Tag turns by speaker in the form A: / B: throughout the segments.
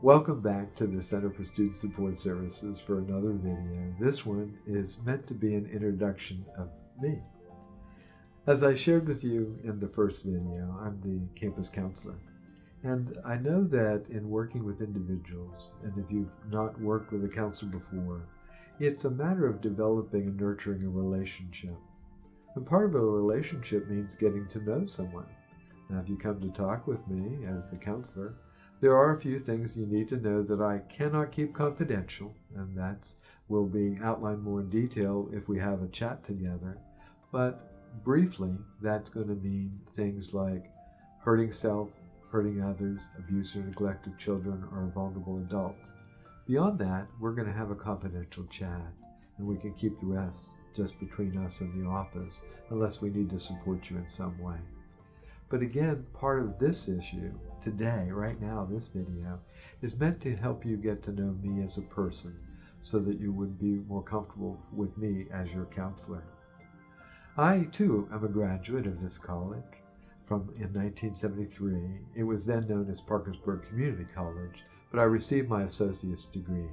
A: Welcome back to the Center for Student Support Services for another video. This one is meant to be an introduction of me. As I shared with you in the first video, I'm the campus counselor. And I know that in working with individuals, and if you've not worked with a counselor before, it's a matter of developing and nurturing a relationship. And part of a relationship means getting to know someone. Now, if you come to talk with me as the counselor, there are a few things you need to know that I cannot keep confidential, and that will be outlined more in detail if we have a chat together. But briefly, that's going to mean things like hurting self, hurting others, abuse or neglect of children or vulnerable adults. Beyond that, we're going to have a confidential chat, and we can keep the rest just between us and the office, unless we need to support you in some way. But again, part of this issue today, right now, this video, is meant to help you get to know me as a person so that you would be more comfortable with me as your counselor. I, too, am a graduate of this college in 1973. It was then known as Parkersburg Community College, but I received my associate's degree.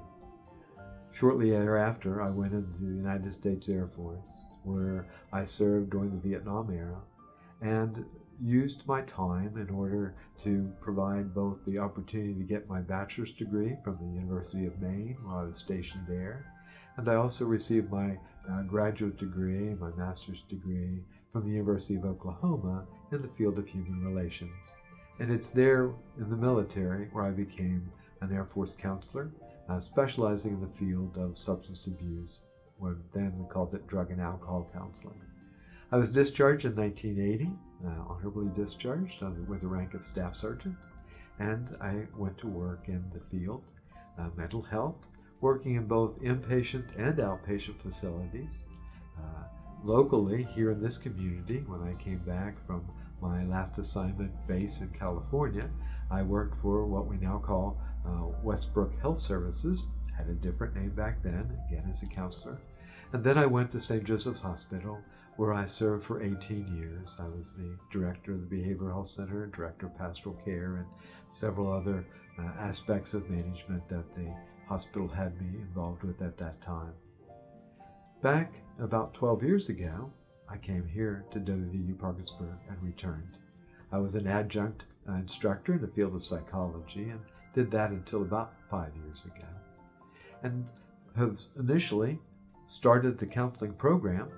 A: Shortly thereafter, I went into the United States Air Force, where I served during the Vietnam era, and used my time in order to provide both the opportunity to get my bachelor's degree from the University of Maine while I was stationed there, and I also received my graduate degree, my master's degree, from the University of Oklahoma in the field of human relations. And it's there in the military where I became an Air Force counselor, specializing in the field of substance abuse, when then we called it drug and alcohol counseling. I was discharged in 1980, honorably discharged with the rank of staff sergeant, and I went to work in the field, mental health, working in both inpatient and outpatient facilities. Locally, here in this community, when I came back from my last assignment base in California, I worked for what we now call Westbrook Health Services. Had a different name back then, again as a counselor. And then I went to St. Joseph's Hospital, where I served for 18 years. I was the director of the Behavioral Health Center, director of pastoral care, and several other aspects of management that the hospital had me involved with at that time. Back about 12 years ago, I came here to WVU Parkersburg and returned. I was an adjunct instructor in the field of psychology and did that until about 5 years ago. And have initially started the counseling program,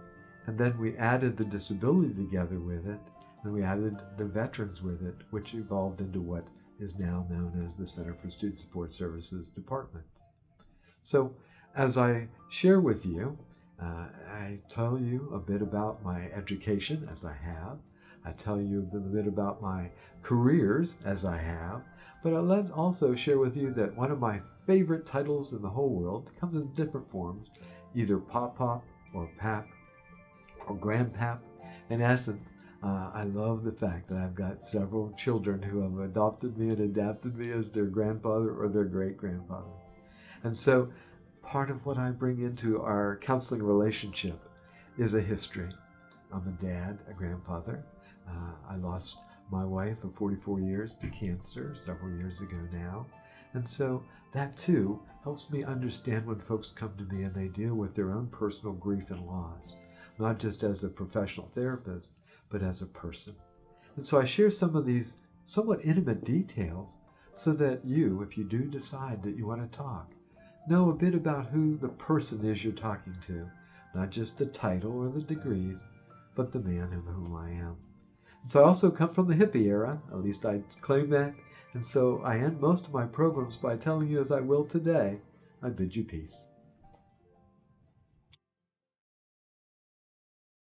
A: and then we added the disability together with it, and we added the veterans with it, which evolved into what is now known as the Center for Student Support Services Department. So as I share with you, I tell you a bit about my education, as I have. I tell you a bit about my careers, as I have. But I'll also share with you that one of my favorite titles in the whole world comes in different forms, either Pop-Pop or Pap or Grandpap. In essence, I love the fact that I've got several children who have adopted me and adapted me as their grandfather or their great-grandfather. And so part of what I bring into our counseling relationship is a history. I'm a dad, a grandfather. I lost my wife of 44 years to cancer several years ago now. And so that too helps me understand when folks come to me and they deal with their own personal grief and loss, not just as a professional therapist, but as a person. And so I share some of these somewhat intimate details so that you, if you do decide that you want to talk, know a bit about who the person is you're talking to, not just the title or the degrees, but the man of whom I am. And so I also come from the hippie era, at least I claim that, and so I end most of my programs by telling you, as I will today, I bid you peace.